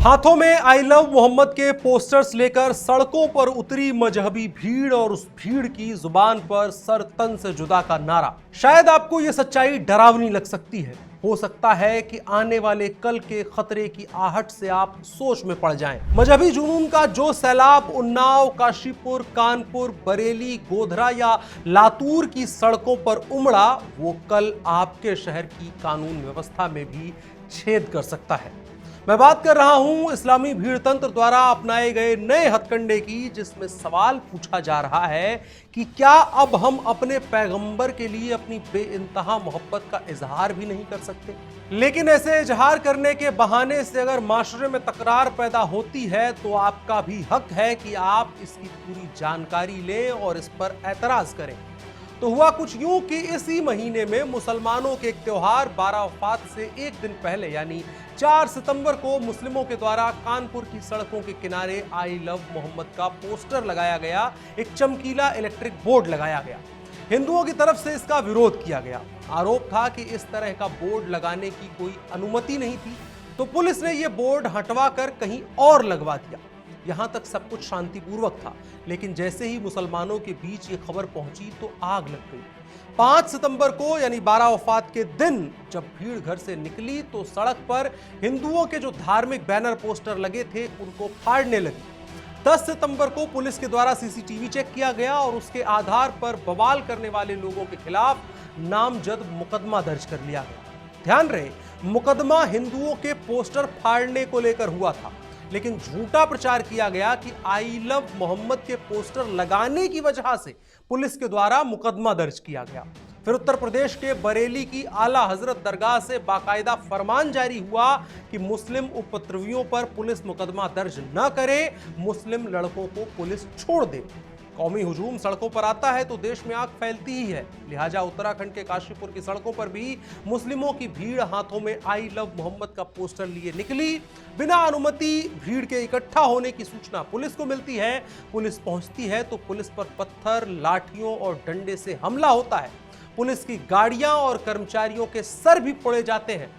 हाथों में I love Mohammad के पोस्टर्स लेकर सड़कों पर उतरी मजहबी भीड़ और उस भीड़ की जुबान पर सर तन से जुदा का नारा। शायद आपको यह सच्चाई डरावनी लग सकती है। हो सकता है कि आने वाले कल के खतरे की आहट से आप सोच में पड़ जाएं। मजहबी जुनून का जो सैलाब उन्नाव, काशीपुर, कानपुर, बरेली, गोधरा या लातूर की सड़कों पर उमड़ा, वो कल आपके शहर की कानून व्यवस्था में भी छेद कर सकता है। मैं बात कर रहा हूं इस्लामी भीड़ तंत्र द्वारा अपनाए गए नए हथकंडे की, जिसमें सवाल पूछा जा रहा है कि क्या अब हम अपने पैगंबर के लिए अपनी बेइंतहा मोहब्बत का इजहार भी नहीं कर सकते? लेकिन ऐसे इजहार करने के बहाने से अगर माशरे में तकरार पैदा होती है तो आपका भी हक है कि आप इसकी पूरी जानकारी लें और इस पर एतराज करें। तो हुआ कुछ यूं कि इसी महीने में मुसलमानों के एक त्योहार बारावफात से एक दिन पहले यानी 4 सितंबर को मुस्लिमों के द्वारा कानपुर की सड़कों के किनारे आई लव मोहम्मद का पोस्टर लगाया गया, एक चमकीला इलेक्ट्रिक बोर्ड लगाया गया। हिंदुओं की तरफ से इसका विरोध किया गया। आरोप था कि इस तरह का बोर्ड लगाने की कोई अनुमति नहीं थी, तो पुलिस ने यह बोर्ड हटवा कर कहीं और लगवा दिया। यहां तक सब कुछ शांतिपूर्वक था, लेकिन जैसे ही मुसलमानों के बीच ये खबर पहुंची तो आग लग गई। 5 सितंबर को यानी बारावफात के दिन जब भीड़ घर से निकली तो सड़क पर हिंदुओं के जो धार्मिक बैनर पोस्टर लगे थे उनको फाड़ने लगी। 10 सितंबर को पुलिस के द्वारा सीसीटीवी चेक किया गया और उसके आधार पर बवाल करने वाले लोगों के खिलाफ नामजद मुकदमा दर्ज कर लिया गया। ध्यान रहे, मुकदमा हिंदुओं के पोस्टर फाड़ने को लेकर हुआ था, लेकिन झूठा प्रचार किया गया कि आई लव मोहम्मद के पोस्टर लगाने की वजह से पुलिस के द्वारा मुकदमा दर्ज किया गया। फिर उत्तर प्रदेश के बरेली की आला हजरत दरगाह से बाकायदा फरमान जारी हुआ कि मुस्लिम उपद्रवियों पर पुलिस मुकदमा दर्ज न करे, मुस्लिम लड़कों को पुलिस छोड़ दे। कौमी हुजूम सड़कों पर आता है तो देश में आग फैलती ही है, लिहाजा उत्तराखंड के काशीपुर की सड़कों पर भी मुस्लिमों की भीड़ हाथों में आई लव मोहम्मद का पोस्टर लिए निकली। बिना अनुमति भीड़ के इकट्ठा होने की सूचना पुलिस को मिलती है। पुलिस पहुंचती है तो पुलिस पर पत्थर, लाठियों और डंडे से हमला होता है। पुलिस की गाड़ियां और कर्मचारियों के सर भी फोड़े जाते हैं।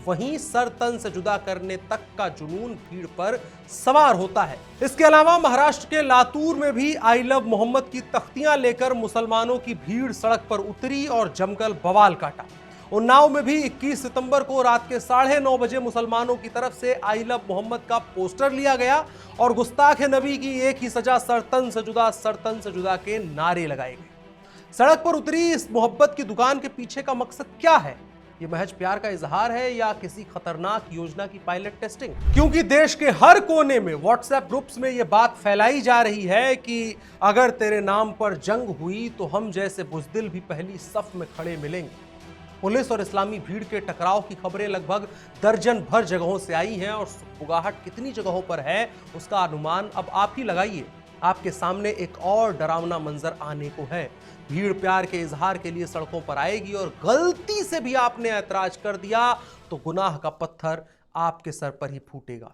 वहीं सर तन से जुदा करने तक का जुनून भीड़ पर सवार होता है। इसके अलावा महाराष्ट्र के लातूर में भी आई लव मोहम्मद की तख्तियां लेकर मुसलमानों की भीड़ सड़क पर उतरी और जमकर बवाल काटा। उन्नाव में भी 21 सितंबर को रात के 9:30 बजे मुसलमानों की तरफ से आई लव मोहम्मद का पोस्टर लिया गया और गुस्ताख नबी की एक ही सजा सरतन से जुदा के नारे लगाए गए। सड़क पर उतरी इस मोहब्बत की दुकान के पीछे का मकसद क्या है? ये महज प्यार का इजहार है या किसी खतरनाक योजना की पायलट टेस्टिंग? क्योंकि देश के हर कोने में व्हाट्सएप ग्रुप्स में यह बात फैलाई जा रही है कि अगर तेरे नाम पर जंग हुई तो हम जैसे बुजदिल भी पहली सफ में खड़े मिलेंगे। पुलिस और इस्लामी भीड़ के टकराव की खबरें लगभग दर्जन भर जगहों से आई हैं और बुगाहट कितनी जगहों पर है उसका अनुमान अब आप ही लगाइए। आपके सामने एक और डरावना मंजर आने को है। भीड़ प्यार के इजहार के लिए सड़कों पर आएगी और गलती से भी आपने ऐतराज कर दिया तो गुनाह का पत्थर आपके सर पर ही फूटेगा।